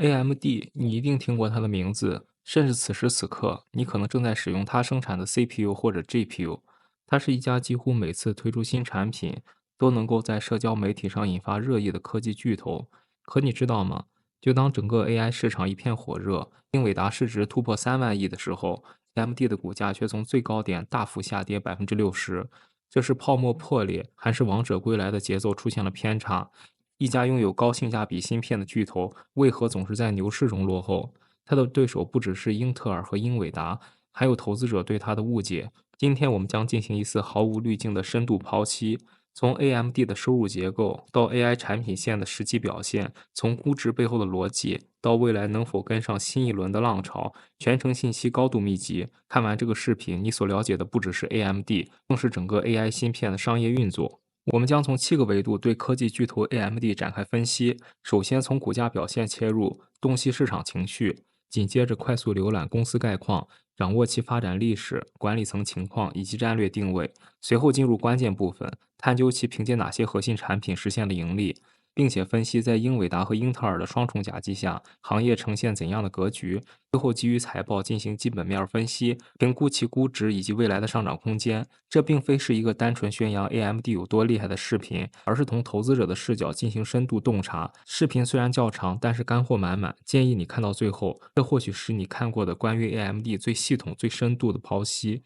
AMD，你一定听过它的名字，甚至此时此刻，你可能正在使用它生产的 CPU 或者 GPU。它是一家几乎每次推出新产品都能够在社交媒体上引发热议的科技巨头。可你知道吗？就当整个 AI 市场一片火热，英伟达市值突破3万亿的时候，AMD 的股价却从最高点大幅下跌60%。这是泡沫破裂，还是王者归来的节奏出现了偏差？一家拥有高性价比芯片的巨头，为何总是在牛市中落后？它的对手不只是英特尔和英伟达，还有投资者对它的误解。今天我们将进行一次毫无滤镜的深度剖析，从 AMD 的收入结构到 AI 产品线的实际表现，从估值背后的逻辑到未来能否跟上新一轮的浪潮，全程信息高度密集。看完这个视频，你所了解的不只是 AMD，更是整个 AI 芯片的商业运作。我们将从7个维度对科技巨头 AMD 展开分析。首先从股价表现切入，洞悉市场情绪；紧接着快速浏览公司概况，掌握其发展历史、管理层情况以及战略定位。随后进入关键部分，探究其凭借哪些核心产品实现了盈利，并且分析在英伟达和英特尔的双重夹击下，行业呈现怎样的格局。最后基于财报进行基本面分析，评估其估值以及未来的上涨空间。这并非是一个单纯宣扬 AMD 有多厉害的视频，而是从投资者的视角进行深度洞察。视频虽然较长，但是干货满满，建议你看到最后，这或许是你看过的关于 AMD 最系统、最深度的剖析。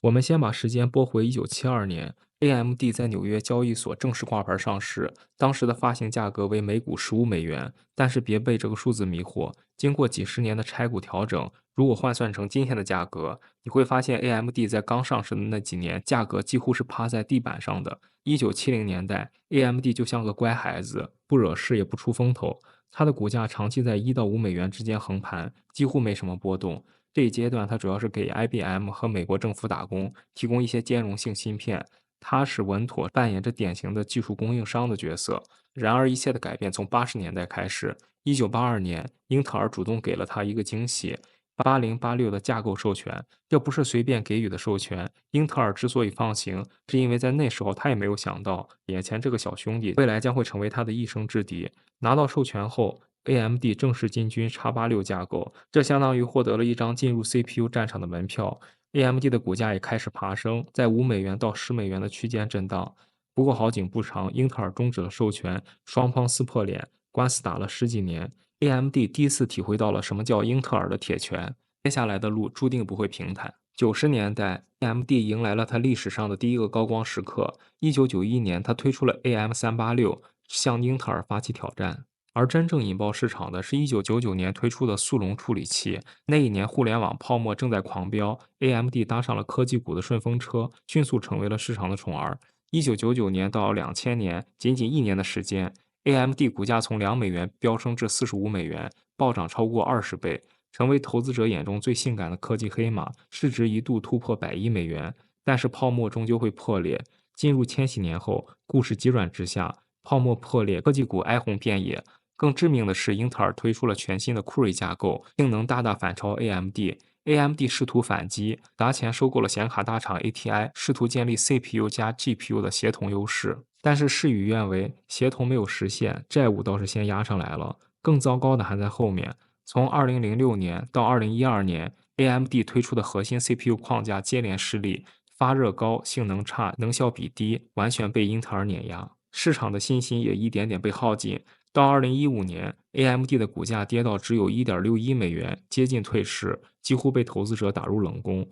我们先把时间拨回1972年，AMD 在纽约交易所正式挂牌上市，当时的发行价格为每股15美元。但是别被这个数字迷惑，经过几十年的拆股调整，如果换算成今天的价格，你会发现 AMD 在刚上市的那几年，价格几乎是趴在地板上的。1970年代，AMD 就像个乖孩子，不惹事也不出风头，它的股价长期在1到5美元之间横盘，几乎没什么波动。这一阶段，它主要是给 IBM 和美国政府打工，提供一些兼容性芯片，踏实稳妥，扮演着典型的技术供应商的角色。然而，一切的改变从80年代开始。1982年，英特尔主动给了他一个惊喜：8086的架构授权。这不是随便给予的授权。英特尔之所以放行，是因为在那时候他也没有想到，眼前这个小兄弟未来将会成为他的一生之敌。拿到授权后，AMD 正式进军 x86 架构，这相当于获得了一张进入 CPU 战场的门票。AMD 的股价也开始爬升，在5美元到10美元的区间震荡。不过好景不长，英特尔终止了授权，双方撕破脸，官司打了十几年。AMD 第一次体会到了什么叫英特尔的铁拳，接下来的路注定不会平坦。90年代，AMD 迎来了它历史上的第一个高光时刻。1991年，它推出了 AM386，向英特尔发起挑战。而真正引爆市场的是1999年推出的速龙处理器。那一年，互联网泡沫正在狂飙，AMD 搭上了科技股的顺风车，迅速成为了市场的宠儿。1999年到2000年，仅仅一年的时间，AMD 股价从2美元飙升至45美元，暴涨超过20倍，成为投资者眼中最性感的科技黑马，市值一度突破100亿美元。但是泡沫终究会破裂。进入千禧年后，故事急转直下，泡沫破裂，科技股哀鸿遍野。更致命的是，英特尔推出了全新的酷睿架构，性能大大反超 AMD。AMD 试图反击，砸钱收购了显卡大厂 ATI，试图建立 CPU 加 GPU 的协同优势。但是事与愿违，协同没有实现，债务倒是先压上来了。更糟糕的还在后面。从2006年到2012年，AMD 推出的核心 CPU 框架接连失利，发热高、性能差、能效比低，完全被英特尔碾压。市场的信心也一点点被耗尽。到2015年，AMD 的股价跌到只有1.61美元，接近退市，几乎被投资者打入冷宫。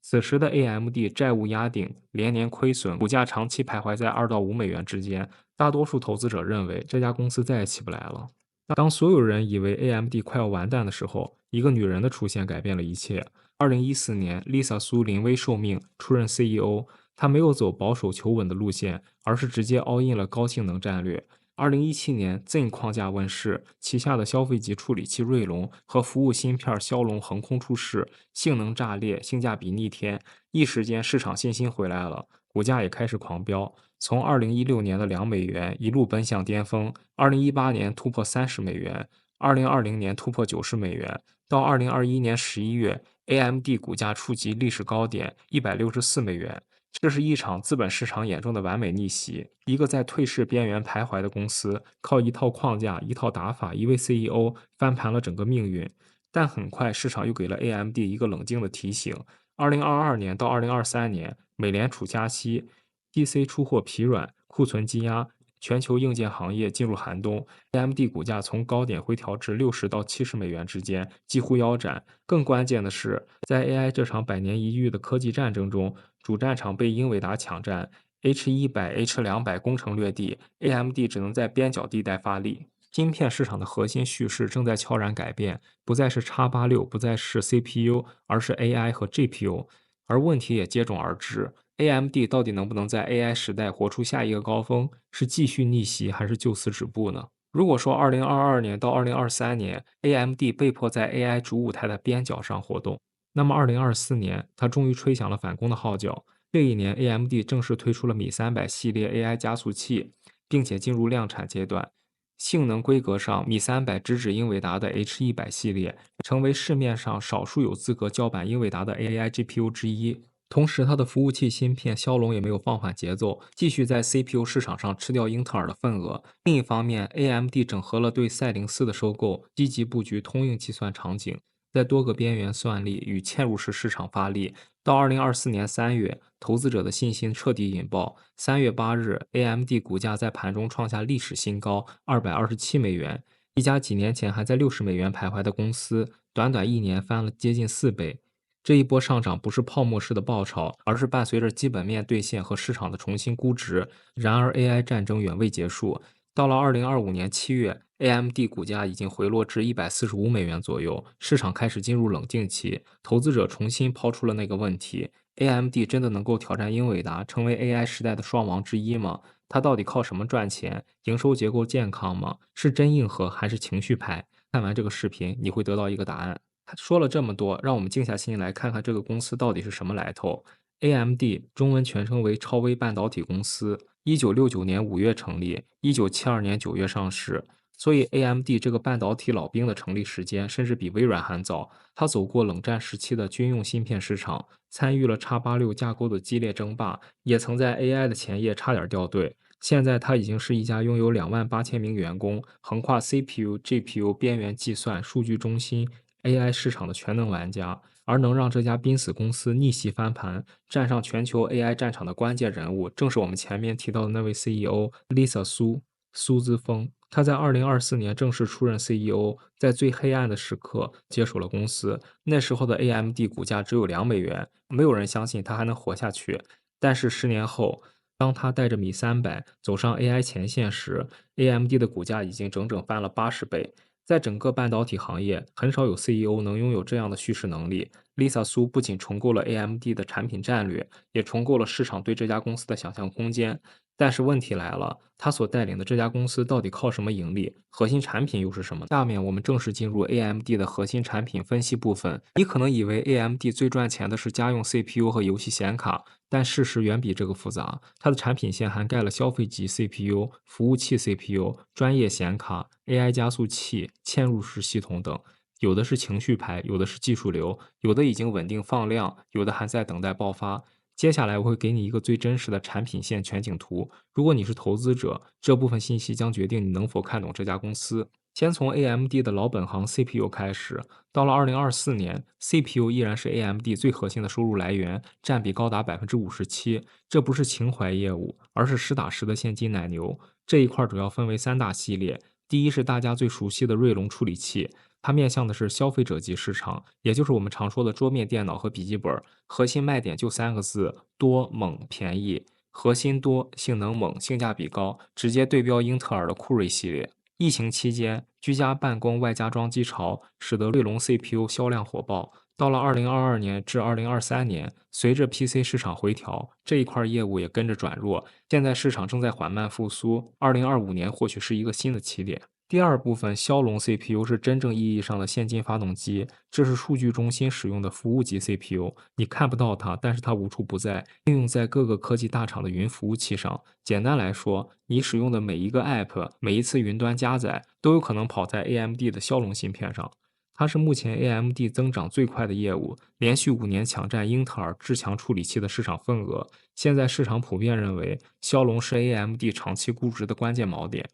此时的 AMD 债务压顶，连年亏损，股价长期徘徊在2到5美元之间。大多数投资者认为这家公司再也起不来了。当所有人以为 AMD 快要完蛋的时候，一个女人的出现改变了一切。2014年，Lisa 苏临危受命出任 CEO，她没有走保守求稳的路线，而是直接 all in 了高性能战略。2017年，Zen 框架问世，旗下的消费级处理器锐龙和服务芯片骁龙横空出世，性能炸裂，性价比逆天，一时间市场信心回来了，股价也开始狂飙，从2016年的2美元一路奔向巅峰，2018年突破30美元，2020年突破90美元，到2021年11月，AMD 股价触及历史高点164美元。这是一场资本市场眼中的完美逆袭。一个在退市边缘徘徊的公司，靠一套框架、一套打法、一位 CEO 翻盘了整个命运。但很快，市场又给了 AMD 一个冷静的提醒。2022年到2023年，美联储加息，PC 出货疲软，库存积压，全球硬件行业进入寒冬。AMD 股价从高点回调至60到70美元之间，几乎腰斩。更关键的是，在 AI 这场百年一遇的科技战争中，主战场被英伟达抢占，H100、H200攻城略地，AMD 只能在边角地带发力。芯片市场的核心叙事正在悄然改变，不再是 x86，不再是 CPU，而是 AI 和 GPU。而问题也接踵而至：AMD 到底能不能在 AI 时代活出下一个高峰？是继续逆袭，还是就此止步呢？如果说2022年到2023年，AMD 被迫在 AI 主舞台的边角上活动，那么2024年，它终于吹响了反攻的号角。这一年，AMD 正式推出了米300系列 AI 加速器，并且进入量产阶段。性能规格上，米300直指英伟达的 H100系列，成为市面上少数有资格叫板英伟达的 AI GPU 之一。同时，它的服务器芯片骁龙也没有放缓节奏，继续在 CPU 市场上吃掉英特尔的份额。另一方面，AMD 整合了对赛灵思的收购，积极布局通用计算场景，在多个边缘算力与嵌入式市场发力。到2024年3月，投资者的信心彻底引爆。3月8日，AMD 股价在盘中创下历史新高，227美元。一家几年前还在60美元徘徊的公司，短短一年翻了接近4倍。这一波上涨不是泡沫式的爆炒，而是伴随着基本面兑现和市场的重新估值。然而，AI 战争远未结束。到了2025年7月，AMD 股价已经回落至145美元左右，市场开始进入冷静期。投资者重新抛出了那个问题：AMD 真的能够挑战英伟达，成为 AI 时代的双王之一吗？它到底靠什么赚钱？营收结构健康吗？是真硬核还是情绪派？看完这个视频，你会得到一个答案。他说了这么多，让我们静下心来看看这个公司到底是什么来头。AMD 中文全称为超微半导体公司，1969年5月成立，1972年9月上市。所以 AMD 这个半导体老兵的成立时间甚至比微软还早。它走过冷战时期的军用芯片市场，参与了 x86架构的激烈争霸，也曾在 AI 的前夜差点掉队。现在，它已经是一家拥有28000名员工，横跨 CPU、GPU、边缘计算、数据中心、AI 市场的全能玩家。而能让这家濒死公司逆袭翻盘，站上全球 AI 战场的关键人物，正是我们前面提到的那位 CEO Lisa 苏姿丰。他在2024年正式出任 CEO，在最黑暗的时刻接手了公司。那时候的 AMD 股价只有2美元，没有人相信它还能活下去。但是10年后，当他带着米300走上 AI 前线时，AMD 的股价已经整整翻了80倍。在整个半导体行业，很少有 CEO 能拥有这样的叙事能力。Lisa 苏不仅重构了 AMD 的产品战略，也重构了市场对这家公司的想象空间。但是问题来了，他所带领的这家公司到底靠什么盈利？核心产品又是什么？下面我们正式进入 AMD 的核心产品分析部分。你可能以为 AMD 最赚钱的是家用 CPU 和游戏显卡，但事实远比这个复杂。它的产品线涵盖了消费级 CPU、服务器 CPU、专业显卡、AI 加速器、嵌入式系统等。有的是情绪牌，有的是技术流，有的已经稳定放量，有的还在等待爆发。接下来我会给你一个最真实的产品线全景图。如果你是投资者，这部分信息将决定你能否看懂这家公司。先从 AMD 的老本行 CPU 开始，到了2024年，CPU 依然是 AMD 最核心的收入来源，占比高达57%。这不是情怀业务，而是实打实的现金奶牛。这一块主要分为3大系列，第一是大家最熟悉的锐龙处理器，它面向的是消费者级市场，也就是我们常说的桌面电脑和笔记本。核心卖点就3个字：多、猛、便宜。核心多，性能猛，性价比高，直接对标英特尔的酷睿系列。疫情期间，居家办公外加装机潮，使得锐龙 CPU 销量火爆。到了2022年至2023年，随着 PC 市场回调，这一块业务也跟着转弱。现在市场正在缓慢复苏，2025年或许是一个新的起点。第二部分骁龙 CPU 是真正意义上的现金发动机，这是数据中心使用的服务级 CPU，你看不到它，但是它无处不在，应用在各个科技大厂的云服务器上。简单来说，你使用的每一个 App，每一次云端加载，都有可能跑在 AMD 的骁龙芯片上。它是目前 AMD 增长最快的业务，连续5年抢占英特尔至强处理器的市场份额。现在市场普遍认为，骁龙是 AMD 长期估值的关键锚点。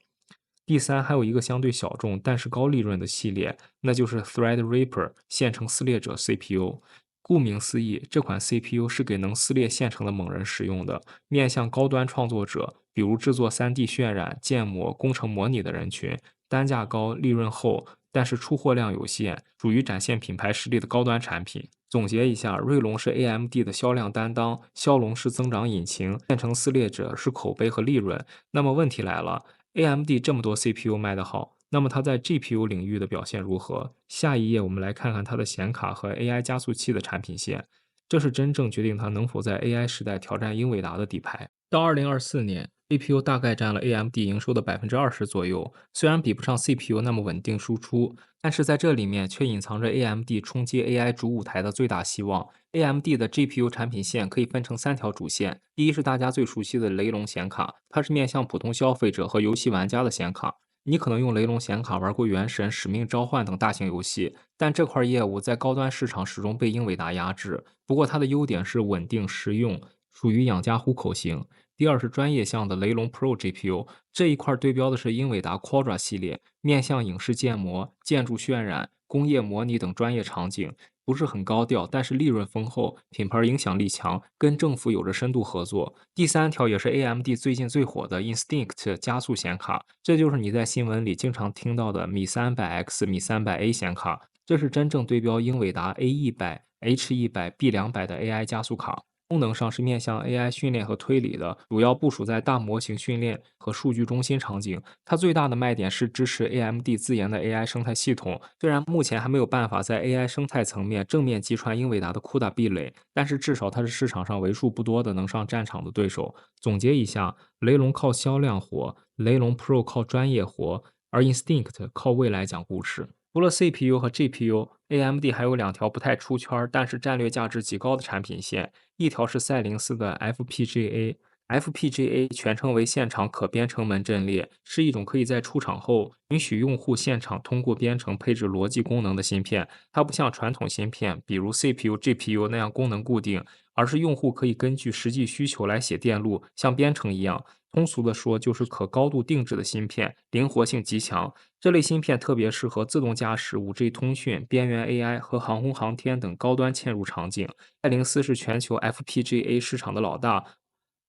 第三，还有一个相对小众但是高利润的系列，那就是 Threadripper 线程撕裂者 CPU。顾名思义，这款 CPU 是给能撕裂线程的猛人使用的，面向高端创作者，比如制作3D 渲染、建模、工程模拟的人群，单价高、利润厚，但是出货量有限，属于展现品牌实力的高端产品。总结一下，锐龙是 AMD 的销量担当，骁龙是增长引擎，线程撕裂者是口碑和利润。那么问题来了，AMD 这么多 CPU 卖得好，那么它在 GPU 领域的表现如何？下一页我们来看看它的显卡和 AI 加速器的产品线，这是真正决定它能否在 AI 时代挑战英伟达的底牌。到2024年，GPU 大概占了 AMD 营收的20%左右，虽然比不上 CPU 那么稳定输出，但是在这里面却隐藏着 AMD 冲击 AI 主舞台的最大希望。AMD 的 GPU 产品线可以分成3条主线，第一是大家最熟悉的雷龙显卡，它是面向普通消费者和游戏玩家的显卡。你可能用雷龙显卡玩过《原神》《使命召唤》等大型游戏，但这块业务在高端市场始终被英伟达压制。不过它的优点是稳定实用，属于养家糊口型。第二是专业向的雷龙 Pro GPU，这一块对标的是英伟达 Quadra 系列，面向影视建模、建筑渲染、工业模拟等专业场景，不是很高调，但是利润丰厚，品牌影响力强，跟政府有着深度合作。第三条也是 AMD 最近最火的 Instinct 加速显卡，这就是你在新闻里经常听到的米300X、米300A 显卡，这是真正对标英伟达 A100、H100、B200的 AI 加速卡。功能上是面向 AI 训练和推理的，主要部署在大模型训练和数据中心场景。它最大的卖点是支持 AMD 自研的 AI 生态系统。虽然目前还没有办法在 AI 生态层面正面击穿英伟达的 CUDA 壁垒，但是至少它是市场上为数不多的能上战场的对手。总结一下，雷龙靠销量火，雷龙 Pro 靠专业火，而 Instinct 靠未来讲故事。除了 CPU 和 GPU，AMD 还有2条不太出圈但是战略价值极高的产品线，一条是赛灵思的 FPGA，FPGA 全称为现场可编程门阵列，是一种可以在出厂后允许用户现场通过编程配置逻辑功能的芯片。它不像传统芯片，比如 CPU、GPU 那样功能固定，而是用户可以根据实际需求来写电路，像编程一样。通俗的说，就是可高度定制的芯片，灵活性极强。这类芯片特别适合自动驾驶、5G 通讯、边缘 AI 和航空航天等高端嵌入场景。赛灵思是全球 FPGA 市场的老大。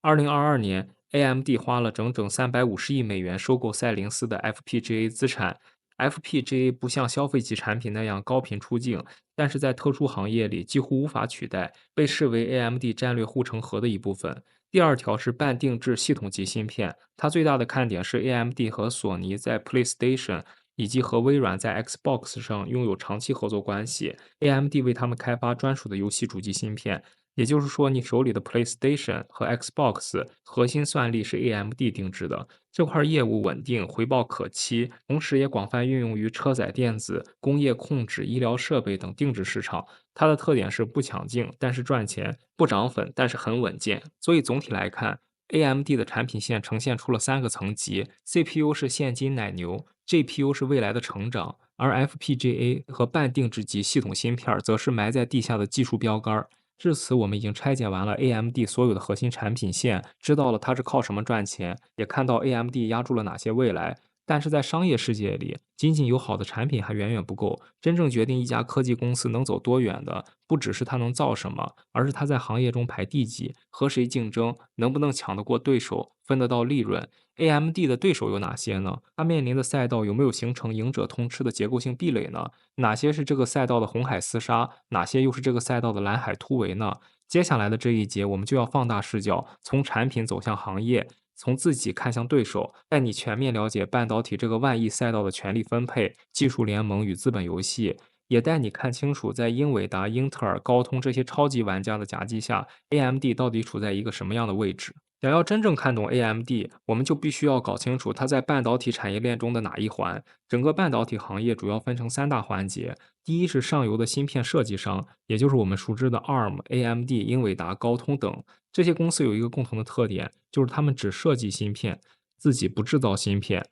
2022年，AMD 花了整整350亿美元收购赛灵思的 FPGA 资产。FPGA 不像消费级产品那样高频出镜，但是在特殊行业里几乎无法取代，被视为 AMD 战略护城河的一部分。第二条是半定制系统级芯片，它最大的看点是 AMD 和索尼在 PlayStation 以及和微软在 Xbox 上拥有长期合作关系，AMD 为他们开发专属的游戏主机芯片。也就是说，你手里的 PlayStation 和 Xbox 核心算力是 AMD 定制的，这块业务稳定，回报可期，同时也广泛运用于车载电子、工业控制、医疗设备等定制市场。它的特点是不抢镜，但是赚钱；不涨粉，但是很稳健。所以总体来看，AMD 的产品线呈现出了3个层级：CPU 是现金奶牛，GPU 是未来的成长，而 FPGA 和半定制级系统芯片则是埋在地下的技术标杆。至此，我们已经拆解完了 AMD 所有的核心产品线，知道了它是靠什么赚钱，也看到 AMD 压住了哪些未来。但是在商业世界里，仅仅有好的产品还远远不够。真正决定一家科技公司能走多远的，不只是它能造什么，而是它在行业中排第几，和谁竞争，能不能抢得过对手，分得到利润。AMD 的对手有哪些呢？它面临的赛道有没有形成赢者通吃的结构性壁垒呢？哪些是这个赛道的红海厮杀？哪些又是这个赛道的蓝海突围呢？接下来的这一节，我们就要放大视角，从产品走向行业，从自己看向对手，带你全面了解半导体这个万亿赛道的权力分配、技术联盟与资本游戏，也带你看清楚，在英伟达、英特尔、高通这些超级玩家的夹击下，AMD 到底处在一个什么样的位置。想要真正看懂 AMD，我们就必须要搞清楚它在半导体产业链中的哪一环。整个半导体行业主要分成3大环节，第一是上游的芯片设计商，也就是我们熟知的 ARM、AMD、英伟达、高通等。这些公司有一个共同的特点，就是他们只设计芯片，自己不制造芯片。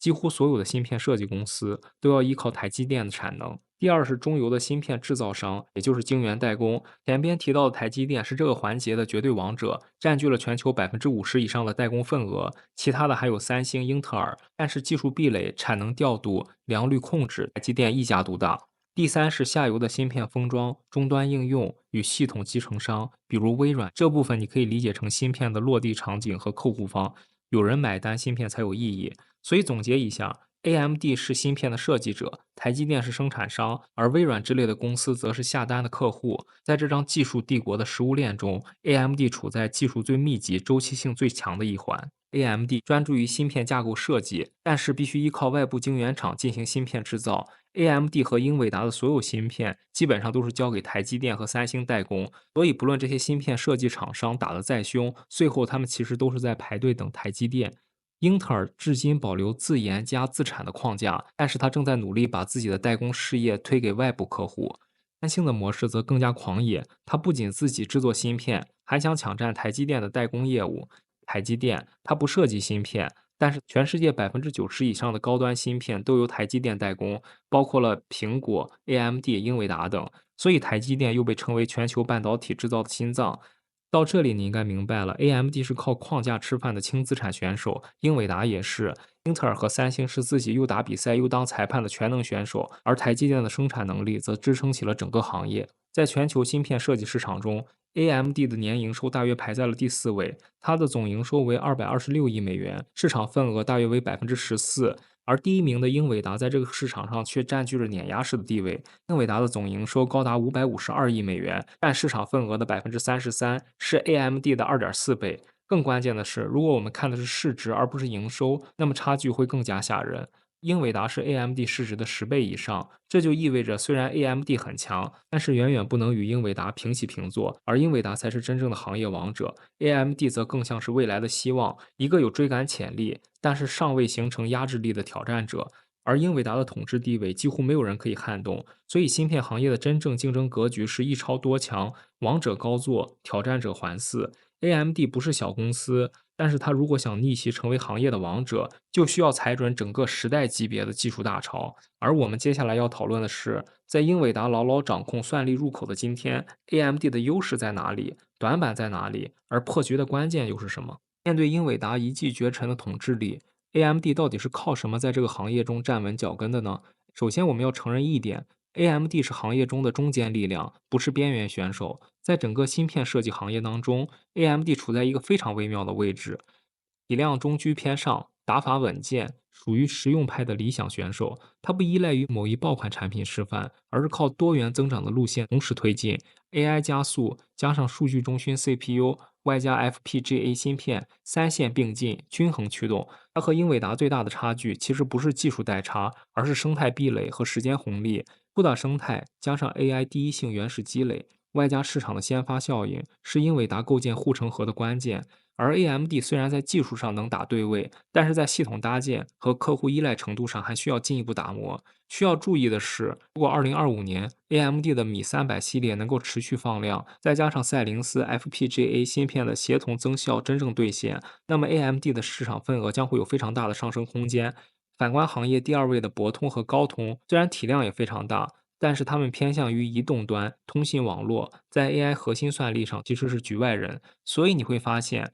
几乎所有的芯片设计公司都要依靠台积电的产能。第二是中游的芯片制造商，也就是晶圆代工。前边提到的台积电是这个环节的绝对王者，占据了全球50%以上的代工份额。其他的还有三星、英特尔，但是技术壁垒、产能调度、良率控制，台积电一家独大。第三是下游的芯片封装、终端应用与系统集成商，比如微软，这部分你可以理解成芯片的落地场景和客户方，有人买单，芯片才有意义。所以总结一下，AMD 是芯片的设计者，台积电是生产商，而微软之类的公司则是下单的客户。在这张技术帝国的食物链中，AMD 处在技术最密集、周期性最强的一环。AMD 专注于芯片架构设计，但是必须依靠外部晶圆厂进行芯片制造。AMD 和英伟达的所有芯片基本上都是交给台积电和三星代工，所以不论这些芯片设计厂商打得再凶，最后他们其实都是在排队等台积电。英特尔至今保留自研加自产的框架，但是他正在努力把自己的代工事业推给外部客户。三星的模式则更加狂野，它不仅自己制作芯片，还想抢占台积电的代工业务。台积电它不设计芯片，但是全世界90%以上的高端芯片都由台积电代工，包括了苹果、AMD、英伟达等。所以台积电又被称为全球半导体制造的心脏。到这里你应该明白了，AMD 是靠框架吃饭的轻资产选手，英伟达也是，英特尔和三星是自己又打比赛又当裁判的全能选手，而台积电的生产能力则支撑起了整个行业。在全球芯片设计市场中，AMD 的年营收大约排在了第4位，它的总营收为226亿美元，市场份额大约为14%。而第一名的英伟达在这个市场上却占据着碾压式的地位，英伟达的总营收高达552亿美元，占市场份额的33%，是 AMD 的2.4倍。更关键的是，如果我们看的是市值而不是营收，那么差距会更加吓人。英伟达是 AMD 市值的10倍以上，这就意味着虽然 AMD 很强，但是远远不能与英伟达平起平坐，而英伟达才是真正的行业王者。AMD 则更像是未来的希望，一个有追赶潜力，但是尚未形成压制力的挑战者。而英伟达的统治地位几乎没有人可以撼动，所以芯片行业的真正竞争格局是一超多强，王者高坐，挑战者环伺。AMD 不是小公司，但是它如果想逆袭成为行业的王者，就需要踩准整个时代级别的技术大潮。而我们接下来要讨论的是，在英伟达牢牢掌控算力入口的今天，AMD 的优势在哪里，短板在哪里，而破局的关键又是什么？面对英伟达一骑绝尘的统治力，AMD 到底是靠什么在这个行业中站稳脚跟的呢？首先，我们要承认一点，AMD 是行业中的中坚力量，不是边缘选手。在整个芯片设计行业当中，AMD 处在一个非常微妙的位置，体量中居偏上，打法稳健，属于实用派的理想选手。它不依赖于某一爆款产品示范，而是靠多元增长的路线同时推进。AI 加速加上数据中心 CPU，外加 FPGA 芯片，三线并进，均衡驱动。它和英伟达最大的差距其实不是技术代差，而是生态壁垒和时间红利。布达生态加上 AI 第一性原始积累，外加市场的先发效应，是英伟达构建护城河的关键。而 AMD 虽然在技术上能打对位，但是在系统搭建和客户依赖程度上还需要进一步打磨。需要注意的是，如果2025年 AMD 的米300系列能够持续放量，再加上赛灵思 FPGA 芯片的协同增效真正兑现，那么 AMD 的市场份额将会有非常大的上升空间。反观行业第二位的博通和高通，虽然体量也非常大，但是他们偏向于移动端、通信网络，在 AI 核心算力上其实是局外人。所以你会发现，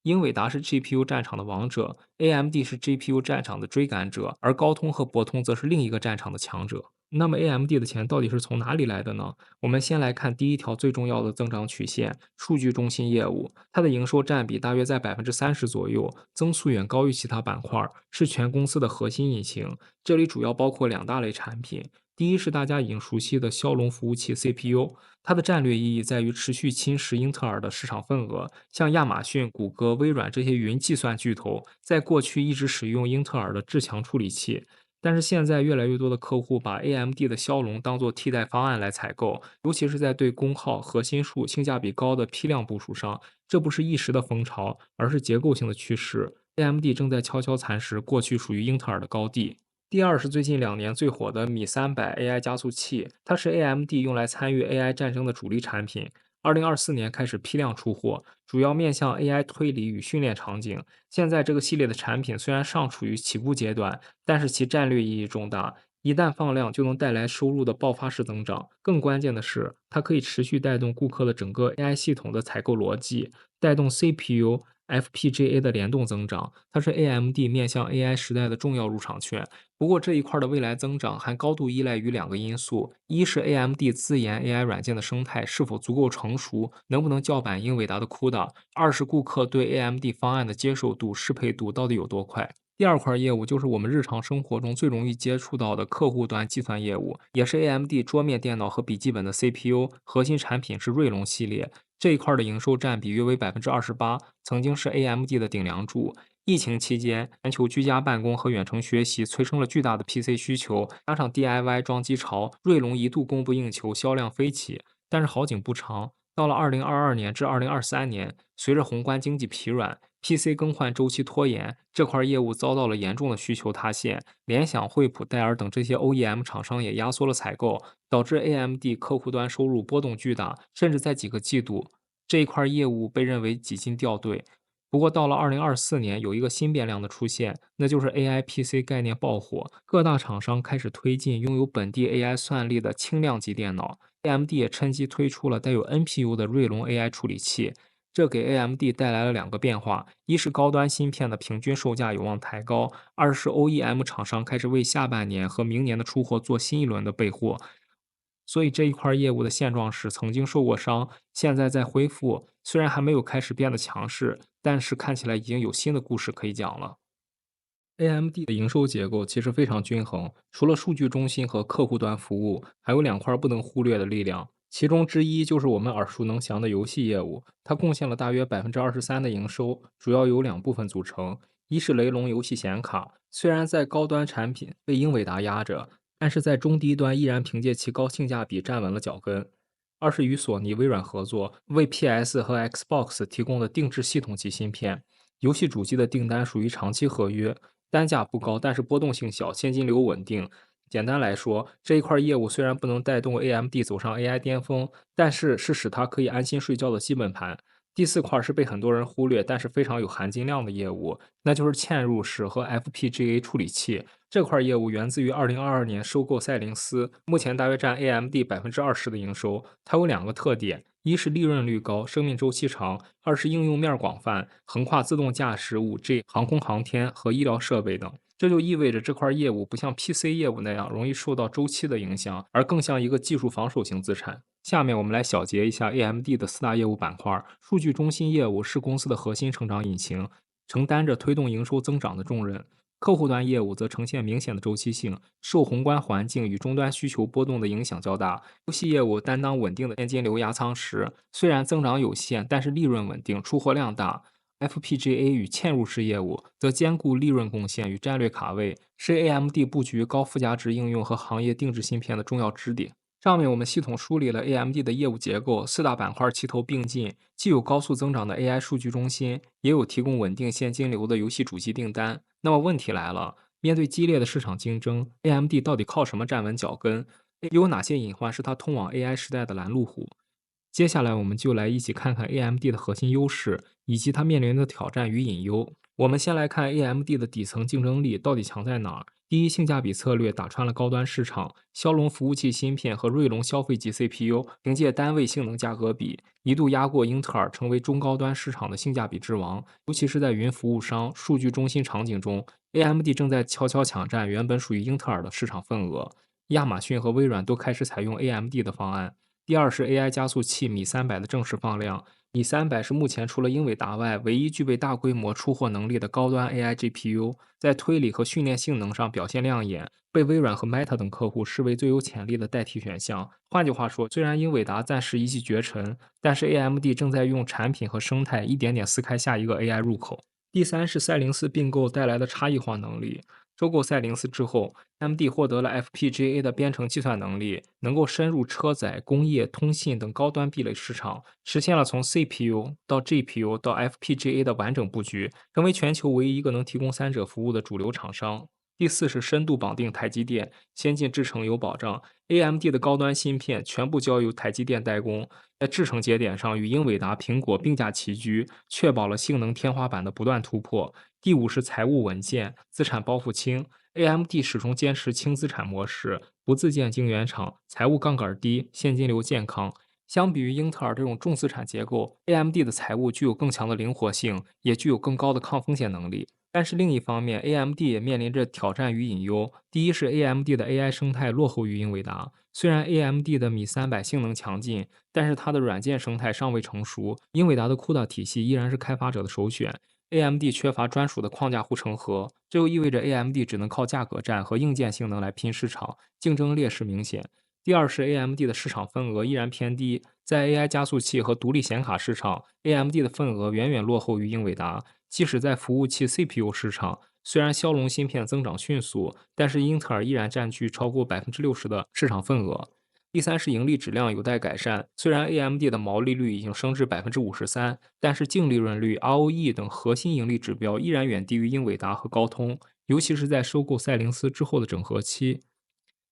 英伟达是 GPU 战场的王者，AMD 是 GPU 战场的追赶者，而高通和博通则是另一个战场的强者。那么 AMD 的钱到底是从哪里来的呢？我们先来看第一条最重要的增长曲线——数据中心业务，它的营收占比大约在30%左右，增速远高于其他板块，是全公司的核心引擎。这里主要包括两大类产品，第一是大家已经熟悉的骁龙服务器 CPU，它的战略意义在于持续侵蚀英特尔的市场份额。像亚马逊、谷歌、微软这些云计算巨头，在过去一直使用英特尔的至强处理器，但是现在越来越多的客户把 AMD 的骁龙当做替代方案来采购，尤其是在对功耗、核心数、性价比高的批量部署上，这不是一时的风潮，而是结构性的趋势。AMD 正在悄悄蚕食过去属于英特尔的高地。第二是最近2年最火的米300 AI 加速器，它是 AMD 用来参与 AI 战争的主力产品。2024年开始批量出货，主要面向 AI 推理与训练场景。现在这个系列的产品虽然尚处于起步阶段，但是其战略意义重大。一旦放量，就能带来收入的爆发式增长。更关键的是，它可以持续带动顾客的整个 AI 系统的采购逻辑，带动 CPU、FPGA 的联动增长。它是 AMD 面向 AI 时代的重要入场券。不过这一块的未来增长还高度依赖于两个因素：一是 AMD 自研 AI 软件的生态是否足够成熟，能不能叫板英伟达的 CUDA；二是顾客对 AMD 方案的接受度、适配度到底有多快。第二块业务就是我们日常生活中最容易接触到的客户端计算业务，也是 AMD 桌面电脑和笔记本的 CPU，核心产品是锐龙系列。这一块的营收占比约为28%，曾经是 AMD 的顶梁柱。疫情期间，全球居家办公和远程学习催生了巨大的 PC 需求，加上 DIY 装机潮，锐龙一度供不应求，销量飞起。但是好景不长，到了2022年至2023年，随着宏观经济疲软，PC 更换周期拖延，这块业务遭到了严重的需求塌陷。联想、惠普、戴尔等这些 OEM 厂商也压缩了采购，导致 AMD 客户端收入波动巨大，甚至在几个季度，这一块业务被认为几近掉队。不过到了2024年，有一个新变量的出现，那就是 AI PC 概念爆火，各大厂商开始推进拥有本地 AI 算力的轻量级电脑。AMD 也趁机推出了带有 NPU 的锐龙 AI 处理器，这给 AMD 带来了两个变化：一是高端芯片的平均售价有望抬高；二是 OEM 厂商开始为下半年和明年的出货做新一轮的备货。所以这一块业务的现状是曾经受过伤，现在在恢复，虽然还没有开始变得强势，但是看起来已经有新的故事可以讲了。AMD 的营收结构其实非常均衡，除了数据中心和客户端服务，还有两块不能忽略的力量。其中之一就是我们耳熟能详的游戏业务，它贡献了大约23%的营收，主要由两部分组成。一是雷龙游戏显卡，虽然在高端产品被英伟达压着，但是在中低端依然凭借其高性价比站稳了脚跟。二是与索尼、微软合作，为 PS 和 Xbox 提供了定制系统级芯片。游戏主机的订单属于长期合约，单价不高，但是波动性小，现金流稳定。简单来说，这一块业务虽然不能带动 AMD 走上 AI 巅峰，但是使它可以安心睡觉的基本盘。第四块是被很多人忽略，但是非常有含金量的业务，那就是嵌入式和 FPGA 处理器。这块业务源自于2022年收购赛灵思，目前大约占 AMD20%的营收。它有两个特点：一是利润率高，生命周期长；二是应用面广泛，横跨自动驾驶、5G、航空航天和医疗设备等。这就意味着这块业务不像 PC 业务那样容易受到周期的影响，而更像一个技术防守型资产。下面我们来小结一下 AMD 的四大业务板块。数据中心业务是公司的核心成长引擎，承担着推动营收增长的重任。客户端业务则呈现明显的周期性，受宏观环境与终端需求波动的影响较大。游戏业务担当稳定的现金流压舱石，虽然增长有限，但是利润稳定，出货量大。FPGA 与嵌入式业务则兼顾利润贡献与战略卡位，是 AMD 布局高附加值应用和行业定制芯片的重要支点。上面我们系统梳理了 AMD 的业务结构，四大板块齐头并进，既有高速增长的 AI 数据中心，也有提供稳定现金流的游戏主机订单。那么问题来了，面对激烈的市场竞争，AMD 到底靠什么站稳脚跟？有哪些隐患是它通往 AI 时代的拦路虎？接下来，我们就来一起看看 AMD 的核心优势以及它面临的挑战与隐忧。我们先来看 AMD 的底层竞争力到底强在哪儿？第一，性价比策略打穿了高端市场，骁龙服务器芯片和锐龙消费级 CPU 凭借单位性能价格比，一度压过英特尔，成为中高端市场的性价比之王。尤其是在云服务商、数据中心场景中，AMD 正在悄悄抢占原本属于英特尔的市场份额。亚马逊和微软都开始采用 AMD 的方案。第二是 AI 加速器米300的正式放量。米300是目前除了英伟达外唯一具备大规模出货能力的高端 AI GPU，在推理和训练性能上表现亮眼，被微软和 Meta 等客户视为最有潜力的代替选项。换句话说，虽然英伟达暂时一骑绝尘，但是 AMD 正在用产品和生态一点点撕开下一个 AI 入口。第三是赛灵思并购带来的差异化能力。收购赛灵思之后，AMD 获得了 FPGA 的编程计算能力，能够深入车载、工业、通信等高端壁垒市场，实现了从 CPU 到 GPU 到 FPGA 的完整布局，成为全球唯一一个能提供三者服务的主流厂商。第四是深度绑定台积电，先进制程有保障。AMD 的高端芯片全部交由台积电代工，在制程节点上与英伟达、苹果并驾齐驱，确保了性能天花板的不断突破。第五是财务稳健，资产包袱轻。AMD 始终坚持轻资产模式，不自建晶圆厂，财务杠杆低，现金流健康。相比于英特尔这种重资产结构，AMD 的财务具有更强的灵活性，也具有更高的抗风险能力。但是另一方面，AMD 也面临着挑战与隐忧。第一是 AMD 的 AI 生态落后于英伟达，虽然 AMD 的米300性能强劲，但是它的软件生态尚未成熟。英伟达的 CUDA 体系依然是开发者的首选。AMD 缺乏专属的框架护城河，这又意味着 AMD 只能靠价格战和硬件性能来拼市场，竞争劣势明显。第二是 AMD 的市场份额依然偏低，在 AI 加速器和独立显卡市场，AMD 的份额远远落后于英伟达。即使在服务器 CPU 市场，虽然骁龙芯片增长迅速，但是英特尔依然占据超过60%的市场份额。第三是盈利质量有待改善，虽然 AMD 的毛利率已经升至53%，但是净利润率、ROE 等核心盈利指标依然远低于英伟达和高通，尤其是在收购赛灵思之后的整合期。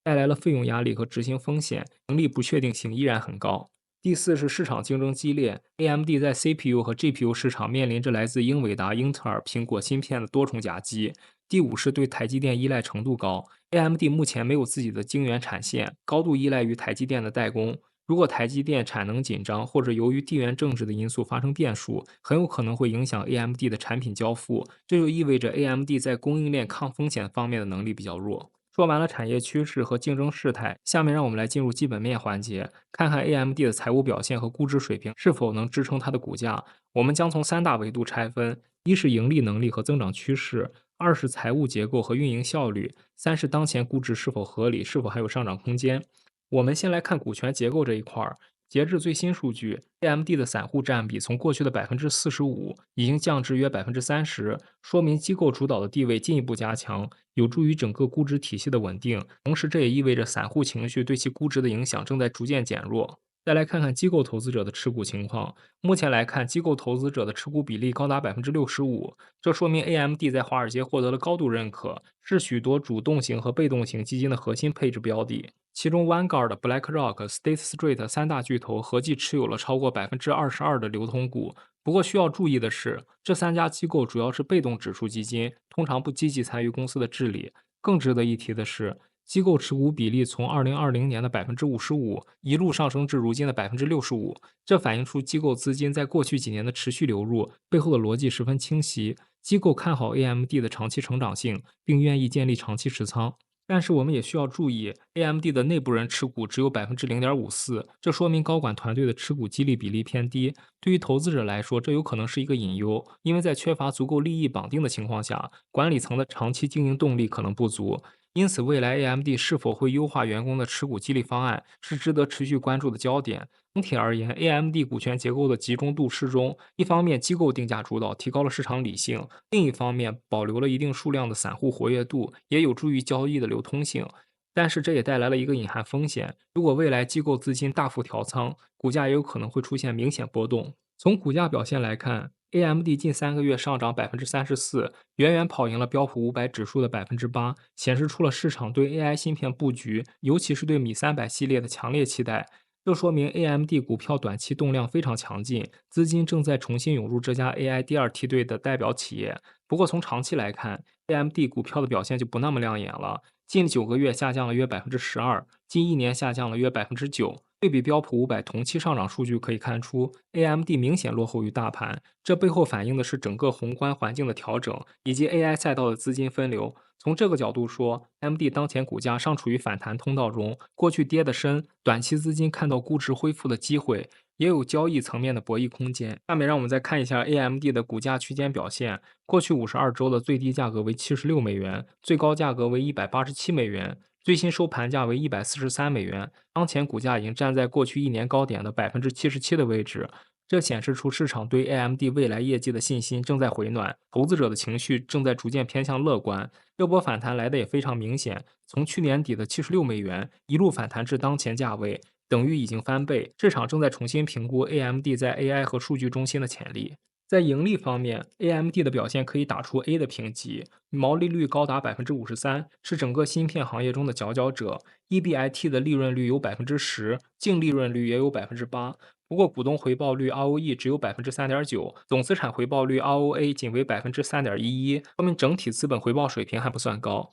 带来了费用压力和执行风险，盈利不确定性依然很高。第四是市场竞争激烈，AMD 在 CPU 和 GPU 市场面临着来自英伟达、英特尔、苹果芯片的多重夹击。第五是对台积电依赖程度高，AMD 目前没有自己的晶圆产线，高度依赖于台积电的代工。如果台积电产能紧张，或者由于地缘政治的因素发生变数，很有可能会影响 AMD 的产品交付。这就意味着 AMD 在供应链抗风险方面的能力比较弱。说完了产业趋势和竞争事态，下面让我们来进入基本面环节，看看 AMD 的财务表现和估值水平是否能支撑它的股价。我们将从3大维度拆分：一是盈利能力和增长趋势，二是财务结构和运营效率，三是当前估值是否合理，是否还有上涨空间。我们先来看股权结构这一块儿。截至最新数据，AMD 的散户占比从过去的45%已经降至约30%，说明机构主导的地位进一步加强，有助于整个估值体系的稳定。同时，这也意味着散户情绪对其估值的影响正在逐渐减弱。再来看看机构投资者的持股情况。目前来看，机构投资者的持股比例高达65%，这说明 AMD 在华尔街获得了高度认可，是许多主动型和被动型基金的核心配置标的。其中，Vanguard、BlackRock、State Street 3大巨头合计持有了超过22%的流通股。不过需要注意的是，这3家机构主要是被动指数基金，通常不积极参与公司的治理。更值得一提的是，机构持股比例从2020年的55%一路上升至如今的65%，这反映出机构资金在过去几年的持续流入，背后的逻辑十分清晰。机构看好 AMD 的长期成长性，并愿意建立长期持仓。但是我们也需要注意，AMD 的内部人持股只有0.54%，这说明高管团队的持股激励比例偏低。对于投资者来说，这有可能是一个隐忧，因为在缺乏足够利益绑定的情况下，管理层的长期经营动力可能不足。因此，未来 AMD 是否会优化员工的持股激励方案，是值得持续关注的焦点。总体而言，AMD 股权结构的集中度适中，一方面机构定价主导，提高了市场理性；另一方面保留了一定数量的散户活跃度，也有助于交易的流通性。但是这也带来了一个隐含风险，如果未来机构资金大幅调仓，股价也有可能会出现明显波动。从股价表现来看，AMD 近3个月上涨34%，远远跑赢了标普500指数的8%，显示出了市场对 AI 芯片布局，尤其是对米300系列的强烈期待。这说明 AMD 股票短期动量非常强劲，资金正在重新涌入这家 AI 第二梯队的代表企业。不过从长期来看，AMD 股票的表现就不那么亮眼了。近9个月下降了约12%，近1年下降了约9%。对比标普500同期上涨数据可以看出，AMD 明显落后于大盘。这背后反映的是整个宏观环境的调整，以及 AI 赛道的资金分流。从这个角度说，AMD 当前股价尚处于反弹通道中，过去跌得深，短期资金看到估值恢复的机会，也有交易层面的博弈空间。下面让我们再看一下 AMD 的股价区间表现。过去52周的最低价格为76美元，最高价格为187美元，最新收盘价为143美元。当前股价已经站在过去1年高点的77%的位置。这显示出市场对 AMD 未来业绩的信心正在回暖，投资者的情绪正在逐渐偏向乐观。这波反弹来的也非常明显，从去年底的76美元一路反弹至当前价位，等于已经翻倍。市场正在重新评估 AMD 在 AI 和数据中心的潜力。在盈利方面，AMD 的表现可以打出 A 的评级，毛利率高达53%，是整个芯片行业中的佼佼者。EBIT 的利润率有10%，净利润率也有8%。不过，股东回报率 ROE 只有3.9%，总资产回报率 ROA 仅为3.11%，说明整体资本回报水平还不算高。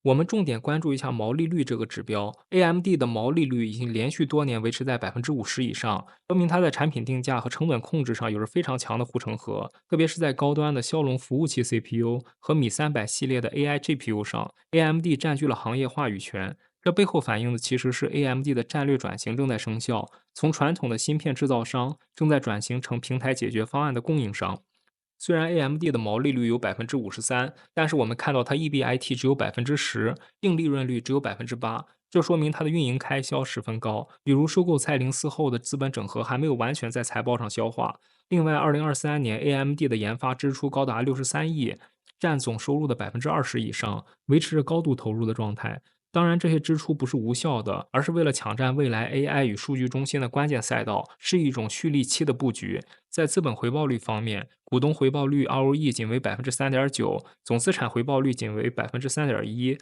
我们重点关注一下毛利率这个指标，AMD 的毛利率已经连续多年维持在50%以上，说明它在产品定价和成本控制上有着非常强的护城河。特别是在高端的骁龙服务器 CPU 和米300系列的 AI GPU 上，AMD 占据了行业话语权。这背后反映的其实是 AMD 的战略转型正在生效，从传统的芯片制造商正在转型成平台解决方案的供应商。虽然 AMD 的毛利率有53%，但是我们看到它 EBIT 只有10%，净利润率只有8%，这说明它的运营开销十分高。比如收购赛灵思后的资本整合还没有完全在财报上消化。另外，2023年 AMD 的研发支出高达63亿，占总收入的20%以上，维持着高度投入的状态。当然，这些支出不是无效的，而是为了抢占未来 AI 与数据中心的关键赛道，是一种蓄力期的布局。在资本回报率方面，股东回报率 ROE 仅为3.9%，总资产回报率仅为3.1%。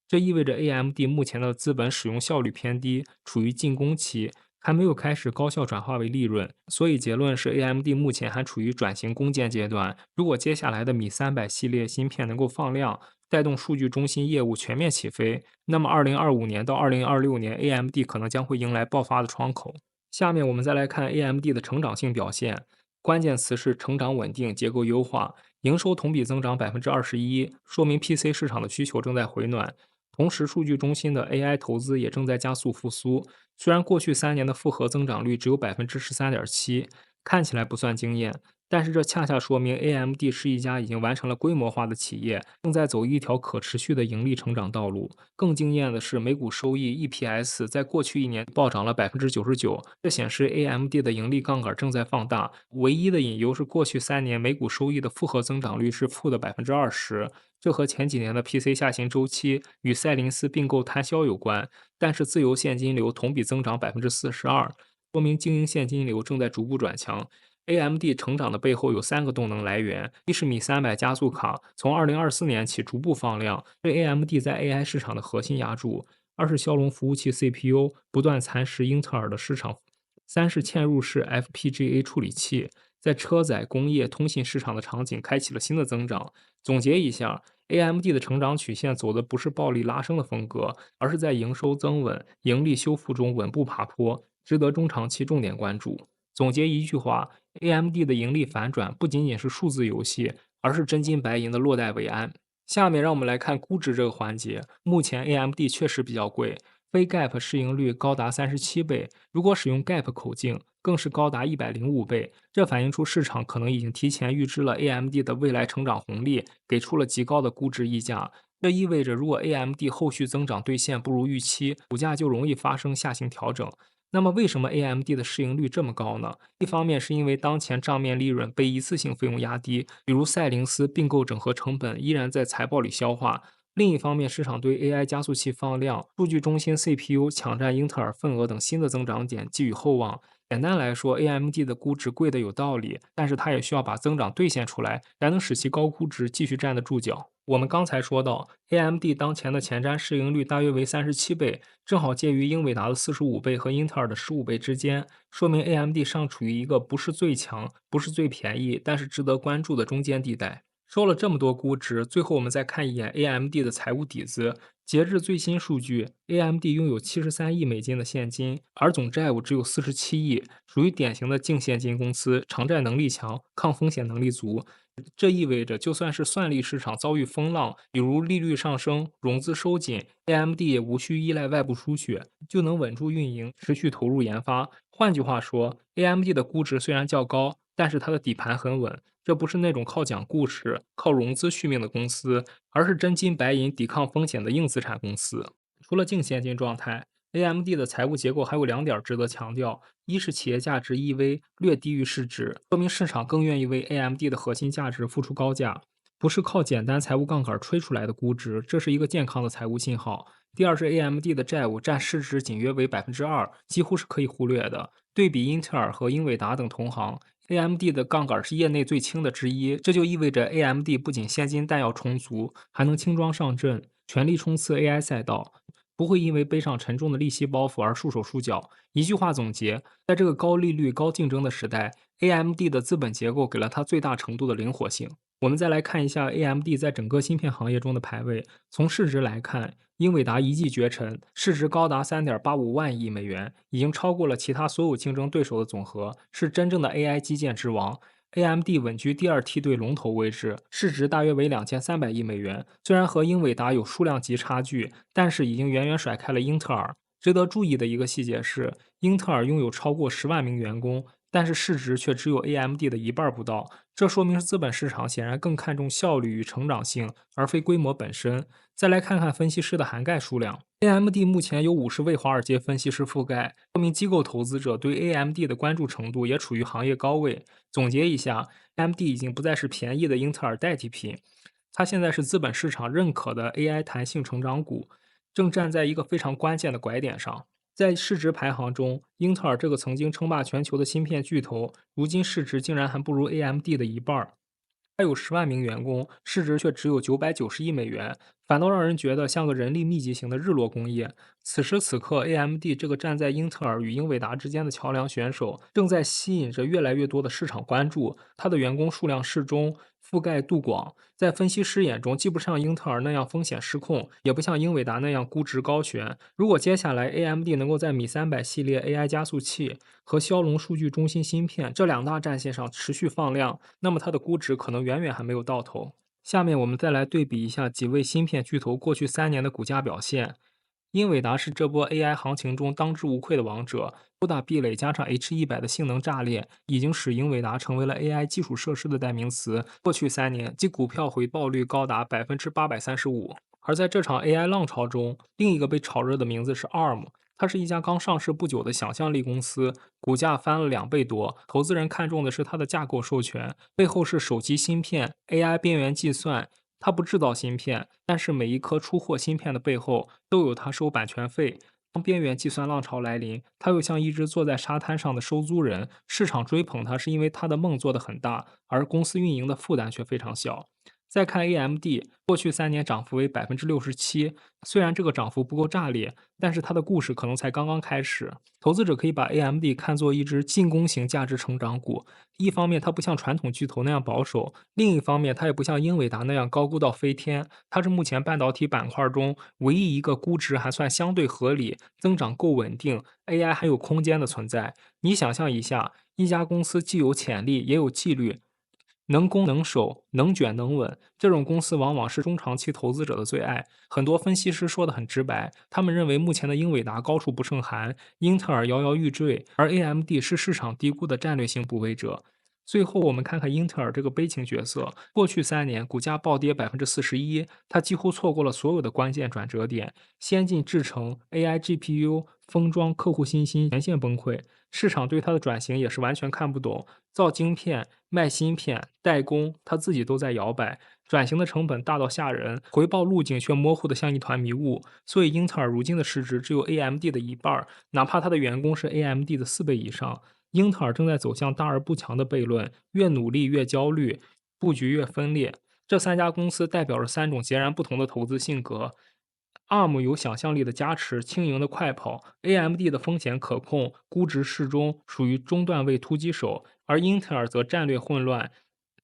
这意味着 AMD 目前的资本使用效率偏低，处于进攻期，还没有开始高效转化为利润。所以结论是，AMD 目前还处于转型攻坚阶段。如果接下来的米300系列芯片能够放量，带动数据中心业务全面起飞，那么2025年到2026年，AMD 可能将会迎来爆发的窗口。下面我们再来看 AMD 的成长性表现，关键词是成长稳定、结构优化，营收同比增长21%，说明 PC 市场的需求正在回暖。同时，数据中心的 AI 投资也正在加速复苏。虽然过去3年的复合增长率只有13.7%，看起来不算惊艳，但是这恰恰说明 AMD 是一家已经完成了规模化的企业，正在走一条可持续的盈利成长道路。更惊艳的是，每股收益 EPS 在过去一年暴涨了99%，这显示 AMD 的盈利杠杆正在放大。唯一的隐忧是，过去3年每股收益的复合增长率是负的20%，这和前几年的 PC 下行周期与赛灵思并购摊销有关。但是自由现金流同比增长42%，说明经营现金流正在逐步转强。AMD 成长的背后有3个动能来源：一是米300加速卡从2024年起逐步放量，对 AMD 在 AI 市场的核心压住；二是骁龙服务器 CPU 不断蚕食英特尔的市场；三是嵌入式 FPGA 处理器在车载、工业、通信市场的场景开启了新的增长。总结一下，AMD 的成长曲线走的不是暴力拉升的风格，而是在营收增稳、盈利修复中稳步爬坡，值得中长期重点关注。总结一句话，AMD 的盈利反转不仅仅是数字游戏，而是真金白银的落袋为安。下面让我们来看估值这个环节。目前 AMD 确实比较贵，非 GAAP 市盈率高达37倍，如果使用 GAAP 口径，更是高达105倍。这反映出市场可能已经提前预知了 AMD 的未来成长红利，给出了极高的估值溢价。这意味着，如果 AMD 后续增长兑现不如预期，股价就容易发生下行调整。那么，为什么 AMD 的市盈率这么高呢？一方面是因为当前账面利润被一次性费用压低，比如赛灵思并购整合成本依然在财报里消化；另一方面，市场对 AI 加速器放量、数据中心 CPU 抢占英特尔份额等新的增长点寄予厚望。简单来说，AMD 的估值贵的有道理，但是它也需要把增长兑现出来，才能使其高估值继续站得住脚。我们刚才说到，AMD 当前的前瞻市盈率大约为37倍，正好介于英伟达的45倍和英特尔的15倍之间，说明 AMD 尚处于一个不是最强、不是最便宜，但是值得关注的中间地带。说了这么多估值，最后我们再看一眼 AMD 的财务底子。截至最新数据，AMD 拥有73亿美金的现金，而总债务只有47亿，属于典型的净现金公司，偿债能力强，抗风险能力足。这意味着，就算是算力市场遭遇风浪，比如利率上升、融资收紧，AMD 也无需依赖外部输血，就能稳住运营，持续投入研发。换句话说，AMD 的估值虽然较高，但是它的底盘很稳。这不是那种靠讲故事、靠融资续命的公司，而是真金白银抵抗风险的硬资产公司。除了净现金状态，AMD 的财务结构还有2点值得强调：一是企业价值 EV 略低于市值，说明市场更愿意为 AMD 的核心价值付出高价，不是靠简单财务杠杆吹出来的估值，这是一个健康的财务信号。第二是 AMD 的债务占市值仅约为2%，几乎是可以忽略的。对比英特尔和英伟达等同行，AMD 的杠杆是业内最轻的之一，这就意味着 AMD 不仅现金弹药充足，还能轻装上阵，全力冲刺 AI 赛道。不会因为背上沉重的利息包袱而束手束脚。一句话总结，在这个高利率、高竞争的时代，AMD 的资本结构给了它最大程度的灵活性。我们再来看一下 AMD 在整个芯片行业中的排位。从市值来看，英伟达一骑绝尘，市值高达3.85万亿美元，已经超过了其他所有竞争对手的总和，是真正的 AI 基建之王。AMD 稳居第二梯队龙头位置，市值大约为2300亿美元。虽然和英伟达有数量级差距，但是已经远远甩开了英特尔。值得注意的一个细节是，英特尔拥有超过10万名员工，但是市值却只有 AMD 的一半不到。这说明资本市场显然更看重效率与成长性，而非规模本身。再来看看分析师的涵盖数量，AMD 目前有50位华尔街分析师覆盖，说明机构投资者对 AMD 的关注程度也处于行业高位。总结一下，AMD 已经不再是便宜的英特尔代替品，它现在是资本市场认可的 AI 弹性成长股，正站在一个非常关键的拐点上。在市值排行中，英特尔这个曾经称霸全球的芯片巨头，如今市值竟然还不如 AMD 的一半儿。它有10万名员工，市值却只有990亿美元，反倒让人觉得像个人力密集型的日落工业。此时此刻，AMD 这个站在英特尔与英伟达之间的桥梁选手，正在吸引着越来越多的市场关注。它的员工数量适中，覆盖度广，在分析师眼中，既不像英特尔那样风险失控，也不像英伟达那样估值高悬。如果接下来 AMD 能够在米300系列 AI 加速器和骁龙数据中心芯片这两大战线上持续放量，那么它的估值可能远远还没有到头。下面我们再来对比一下几位芯片巨头过去3年的股价表现。英伟达是这波 AI 行情中当之无愧的王者，多大壁垒加上 H100的性能炸裂，已经使英伟达成为了 AI 基础设施的代名词。过去3年，其股票回报率高达835%。而在这场 AI 浪潮中，另一个被炒热的名字是 ARM，它是一家刚上市不久的想象力公司，股价翻了2倍多。投资人看中的是它的架构授权，背后是手机芯片、AI 边缘计算。它不制造芯片，但是每一颗出货芯片的背后都有它收版权费。当边缘计算浪潮来临，它又像一只坐在沙滩上的收租人，市场追捧它是因为它的梦做得很大，而公司运营的负担却非常小。再看 AMD，过去3年涨幅为67%，虽然这个涨幅不够炸裂，但是它的故事可能才刚刚开始。投资者可以把 AMD 看作一只进攻型价值成长股，一方面它不像传统巨头那样保守，另一方面它也不像英伟达那样高估到飞天。它是目前半导体板块中唯一一个估值还算相对合理、增长够稳定、AI 还有空间的存在。你想象一下，一家公司既有潜力也有纪律，能攻能守，能卷能稳，这种公司往往是中长期投资者的最爱。很多分析师说的很直白，他们认为目前的英伟达高处不胜寒，英特尔摇摇欲坠，而 AMD 是市场低估的战略性补位者。最后，我们看看英特尔这个悲情角色。过去3年，股价暴跌41%，它几乎错过了所有的关键转折点。先进制程、AI GPU、封装、客户信心全线崩溃，市场对它的转型也是完全看不懂。造晶片、卖芯片、代工，它自己都在摇摆。转型的成本大到吓人，回报路径却模糊的像一团迷雾。所以，英特尔如今的市值只有 AMD 的一半，哪怕它的员工是 AMD 的4倍以上。英特尔正在走向大而不强的悖论，越努力越焦虑，布局越分裂。这3家公司代表着3种截然不同的投资性格。ARM 有想象力的加持，轻盈的快跑；AMD 的风险可控，估值适中，属于中段位突击手；而英特尔则战略混乱，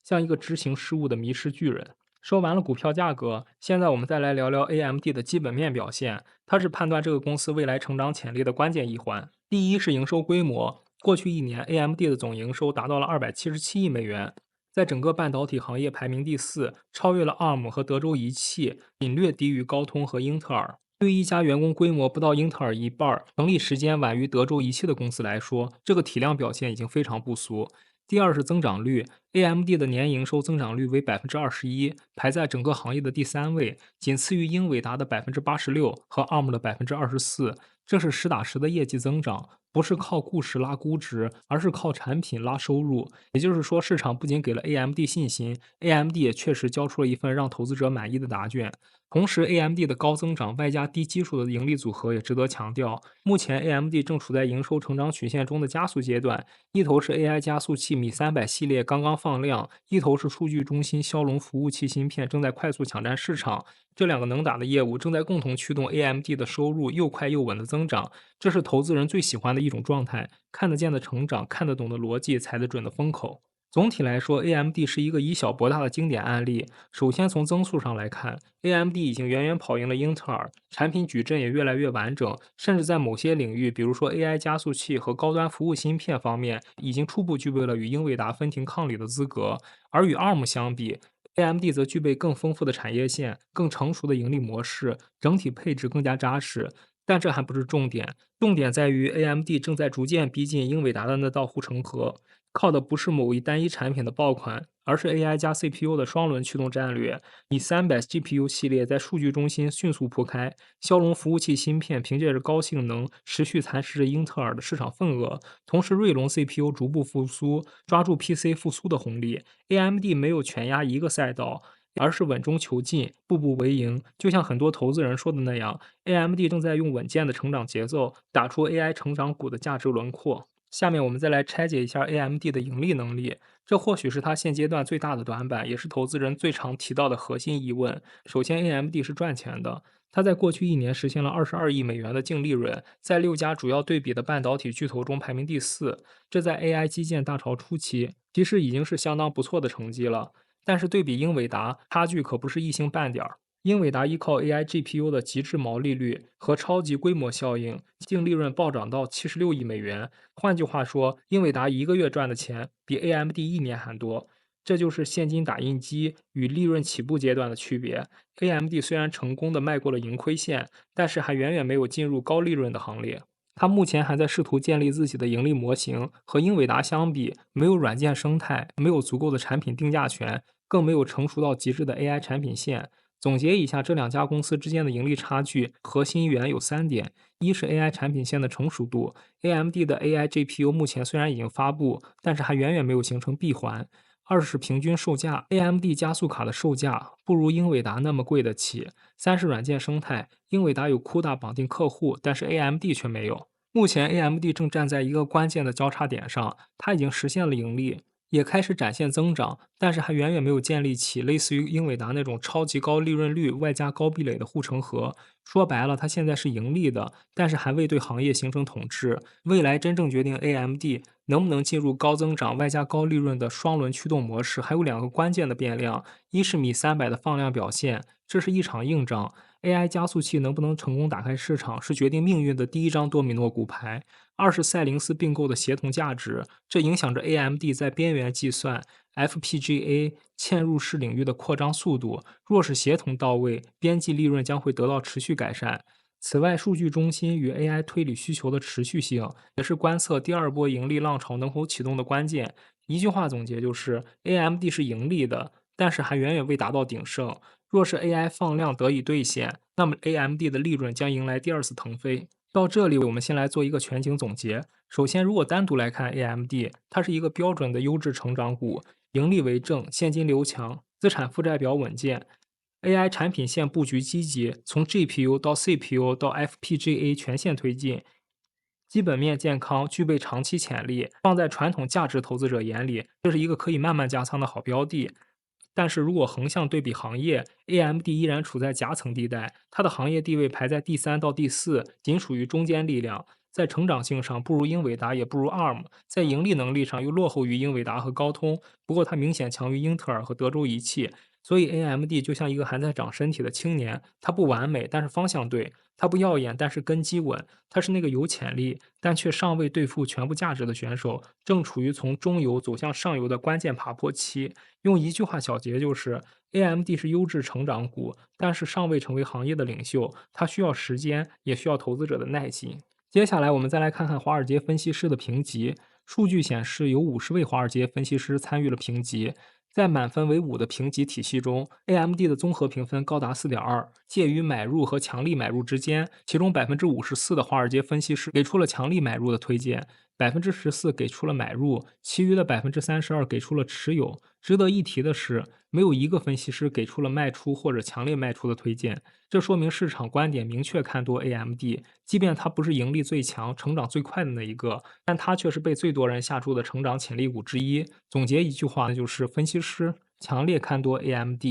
像一个执行失误的迷失巨人。说完了股票价格，现在我们再来聊聊 AMD 的基本面表现，它是判断这个公司未来成长潜力的关键一环。第一是营收规模，过去1年 AMD 的总营收达到了277亿美元，在整个半导体行业排名第4，超越了 ARM 和德州仪器，仅略低于高通和英特尔。对于一家员工规模不到英特尔一半、成立时间晚于德州仪器的公司来说，这个体量表现已经非常不俗。第二是增长率，AMD 的年营收增长率为21%，排在整个行业的第3位，仅次于英伟达的86%和 ARM 的24%。这是实打实的业绩增长，不是靠故事拉估值，而是靠产品拉收入。也就是说，市场不仅给了 AMD 信心，AMD 也确实交出了一份让投资者满意的答卷。同时，AMD 的高增长外加低基数的盈利组合也值得强调。目前，AMD 正处在营收成长曲线中的加速阶段，一头是 AI 加速器米300系列刚刚放量，一头是数据中心骁龙服务器芯片正在快速抢占市场。这两个能打的业务正在共同驱动 AMD 的收入又快又稳的增长，这是投资人最喜欢的一种状态。看得见的成长，看得懂的逻辑，踩得准的风口。总体来说，AMD 是一个以小博大的经典案例。首先从增速上来看，AMD 已经远远跑赢了英特尔，产品矩阵也越来越完整，甚至在某些领域，比如说 AI 加速器和高端服务芯片方面，已经初步具备了与英伟达分庭抗礼的资格。而与 ARM 相比，AMD 则具备更丰富的产业线、更成熟的盈利模式，整体配置更加扎实。但这还不是重点，重点在于 AMD 正在逐渐逼近英伟达的那道护城河。靠的不是某一单一产品的爆款，而是 AI 加 CPU 的双轮驱动战略。以300 GPU 系列在数据中心迅速铺开，骁龙服务器芯片凭借着高性能持续蚕食着英特尔的市场份额，同时锐龙 CPU 逐步复苏，抓住 PC 复苏的红利。AMD 没有全压一个赛道，而是稳中求进，步步为营。就像很多投资人说的那样，AMD 正在用稳健的成长节奏打出 AI 成长股的价值轮廓。下面我们再来拆解一下 AMD 的盈利能力，这或许是它现阶段最大的短板，也是投资人最常提到的核心疑问。首先，AMD 是赚钱的，它在过去一年实现了22亿美元的净利润，在6家主要对比的半导体巨头中排名第4，这在 AI 基建大潮初期其实已经是相当不错的成绩了。但是对比英伟达，差距可不是一星半点儿。英伟达依靠 AI GPU 的极致毛利率和超级规模效应，净利润暴涨到76亿美元。换句话说，英伟达一个月赚的钱比 AMD 一年还多。这就是现金打印机与利润起步阶段的区别。AMD 虽然成功的迈过了盈亏线，但是还远远没有进入高利润的行列。它目前还在试图建立自己的盈利模型，和英伟达相比，没有软件生态，没有足够的产品定价权，更没有成熟到极致的 AI 产品线。总结一下这两家公司之间的盈利差距，核心原有3点：一是 AI 产品线的成熟度，AMD 的 AI GPU 目前虽然已经发布，但是还远远没有形成闭环；二是平均售价，AMD 加速卡的售价不如英伟达那么贵得起；三是软件生态，英伟达有 CUDA 绑定客户，但是 AMD 却没有。目前 AMD 正站在一个关键的交叉点上，它已经实现了盈利，也开始展现增长，但是还远远没有建立起类似于英伟达那种超级高利润率外加高壁垒的护城河。说白了，它现在是盈利的，但是还未对行业形成统治。未来真正决定 AMD 能不能进入高增长外加高利润的双轮驱动模式，还有两个关键的变量：一是米300的放量表现，这是一场硬仗；AI 加速器能不能成功打开市场，是决定命运的第一张多米诺骨牌。二是赛灵思并购的协同价值，这影响着 AMD 在边缘计算、FPGA 嵌入式领域的扩张速度。若是协同到位，边际利润将会得到持续改善。此外，数据中心与 AI 推理需求的持续性，也是观测第二波盈利浪潮能否启动的关键。一句话总结就是 ，AMD 是盈利的，但是还远远未达到鼎盛。若是 AI 放量得以兑现，那么 AMD 的利润将迎来第二次腾飞。到这里，我们先来做一个全景总结。首先，如果单独来看 AMD，它是一个标准的优质成长股，盈利为正，现金流强，资产负债表稳健。AI 产品线布局积极，从 GPU 到 CPU 到 FPGA 全线推进，基本面健康，具备长期潜力。放在传统价值投资者眼里，这是一个可以慢慢加仓的好标的。但是如果横向对比行业，AMD 依然处在夹层地带，它的行业地位排在第3到第4，仅属于中坚力量。在成长性上不如英伟达，也不如 ARM，在盈利能力上又落后于英伟达和高通。不过它明显强于英特尔和德州仪器。所以 AMD 就像一个还在长身体的青年，它不完美，但是方向对；它不耀眼，但是根基稳。它是那个有潜力，但却尚未兑付全部价值的选手，正处于从中游走向上游的关键爬坡期。用一句话小结就是 ，AMD 是优质成长股，但是尚未成为行业的领袖，它需要时间，也需要投资者的耐心。接下来我们再来看看华尔街分析师的评级。数据显示，有50位华尔街分析师参与了评级。在满分为5的评级体系中，AMD 的综合评分高达4.2，介于买入和强力买入之间。其中54%的华尔街分析师给出了强力买入的推荐，14%给出了买入，其余的32%给出了持有。值得一提的是，没有一个分析师给出了卖出或者强烈卖出的推荐，这说明市场观点明确看多 AMD。即便它不是盈利最强、成长最快的那一个，但它却是被最多人下注的成长潜力股之一。总结一句话，那就是分析师强烈看多 AMD，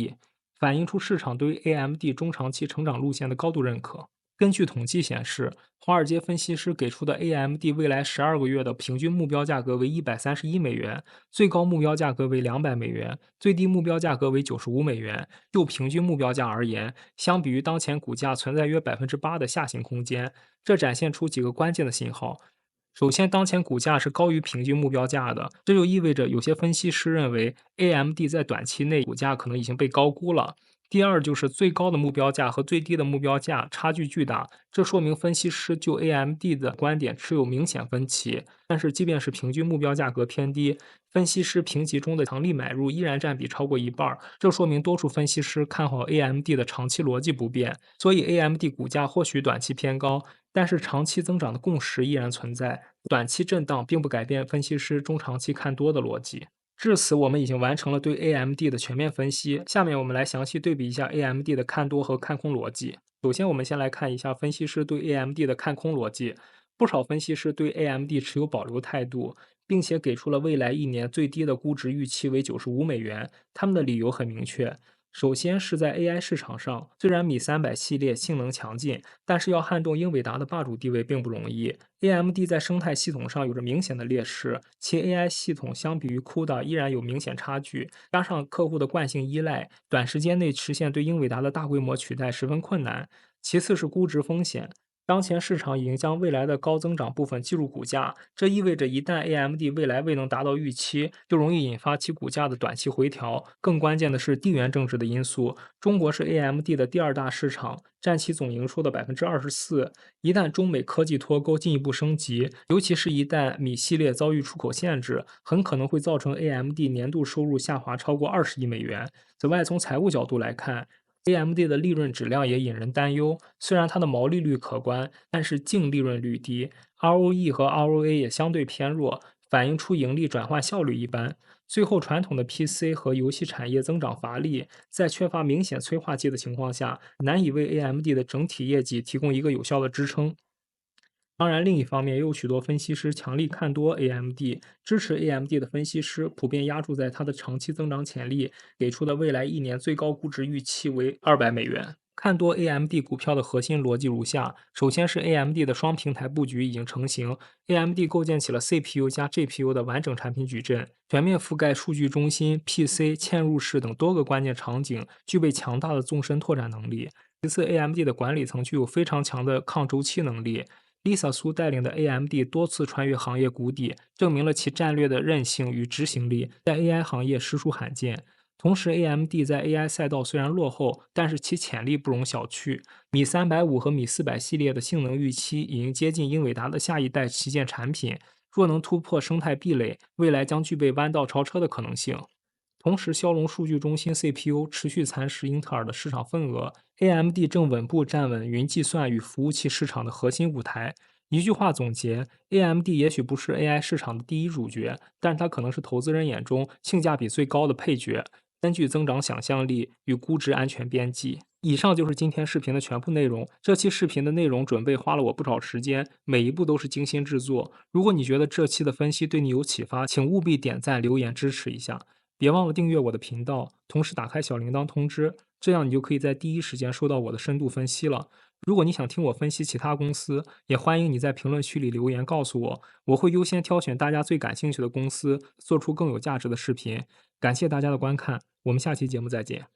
反映出市场对于 AMD 中长期成长路线的高度认可。根据统计显示，华尔街分析师给出的 AMD 未来12个月的平均目标价格为$131，最高目标价格为$200，最低目标价格为$95。就平均目标价而言，相比于当前股价存在约8%的下行空间，这展现出几个关键的信号。首先，当前股价是高于平均目标价的，这就意味着有些分析师认为 AMD 在短期内股价可能已经被高估了。第二就是最高的目标价和最低的目标价差距巨大，这说明分析师就 AMD 的观点持有明显分歧。但是，即便是平均目标价格偏低，分析师评级中的强力买入依然占比超过一半，这说明多数分析师看好 AMD 的长期逻辑不变。所以，AMD 股价或许短期偏高，但是长期增长的共识依然存在。短期震荡并不改变分析师中长期看多的逻辑。至此，我们已经完成了对 AMD 的全面分析。下面我们来详细对比一下 AMD 的看多和看空逻辑。首先，我们先来看一下分析师对 AMD 的看空逻辑。不少分析师对 AMD 持有保留态度，并且给出了未来一年最低的估值预期为$95。他们的理由很明确。首先是在 AI 市场上，虽然米300系列性能强劲，但是要撼动英伟达的霸主地位并不容易。AMD 在生态系统上有着明显的劣势，其 AI 系统相比于 CUDA 依然有明显差距，加上客户的惯性依赖，短时间内实现对英伟达的大规模取代十分困难。其次是估值风险。当前市场已经将未来的高增长部分计入股价，这意味着一旦 AMD 未来未能达到预期，就容易引发其股价的短期回调。更关键的是地缘政治的因素，中国是 AMD 的第二大市场，占其总营收的24%。一旦中美科技脱钩进一步升级，尤其是一旦米系列遭遇出口限制，很可能会造成 AMD 年度收入下滑超过$20亿。此外，从财务角度来看，AMD 的利润质量也引人担忧，虽然它的毛利率可观，但是净利润率低，ROE 和 ROA 也相对偏弱，反映出盈利转换效率一般。最后，传统的 PC 和游戏产业增长乏力，在缺乏明显催化剂的情况下，难以为 AMD 的整体业绩提供一个有效的支撑。当然，另一方面，也有许多分析师强力看多 AMD，支持 AMD 的分析师普遍押注在它的长期增长潜力，给出的未来一年最高估值预期为$200。看多 AMD 股票的核心逻辑如下：首先是 AMD 的双平台布局已经成型，AMD 构建起了 CPU 加 GPU 的完整产品矩阵，全面覆盖数据中心、PC、嵌入式等多个关键场景，具备强大的纵深拓展能力。其次，AMD 的管理层具有非常强的抗周期能力。Lisa Su 带领的 AMD 多次穿越行业谷底，证明了其战略的韧性与执行力，在 AI 行业实属罕见。同时，AMD 在 AI 赛道虽然落后，但是其潜力不容小觑。米350和米400系列的性能预期已经接近英伟达的下一代旗舰产品，若能突破生态壁垒，未来将具备弯道超车的可能性。同时，骁龙数据中心 CPU 持续蚕食英特尔的市场份额，AMD 正稳步站稳云计算与服务器市场的核心舞台。一句话总结：AMD 也许不是 AI 市场的第一主角，但是它可能是投资人眼中性价比最高的配角。根据增长想象力与估值安全边际。以上就是今天视频的全部内容。这期视频的内容准备花了我不少时间，每一步都是精心制作。如果你觉得这期的分析对你有启发，请务必点赞留言支持一下。别忘了订阅我的频道，同时打开小铃铛通知，这样你就可以在第一时间收到我的深度分析了。如果你想听我分析其他公司，也欢迎你在评论区里留言告诉我，我会优先挑选大家最感兴趣的公司，做出更有价值的视频。感谢大家的观看，我们下期节目再见。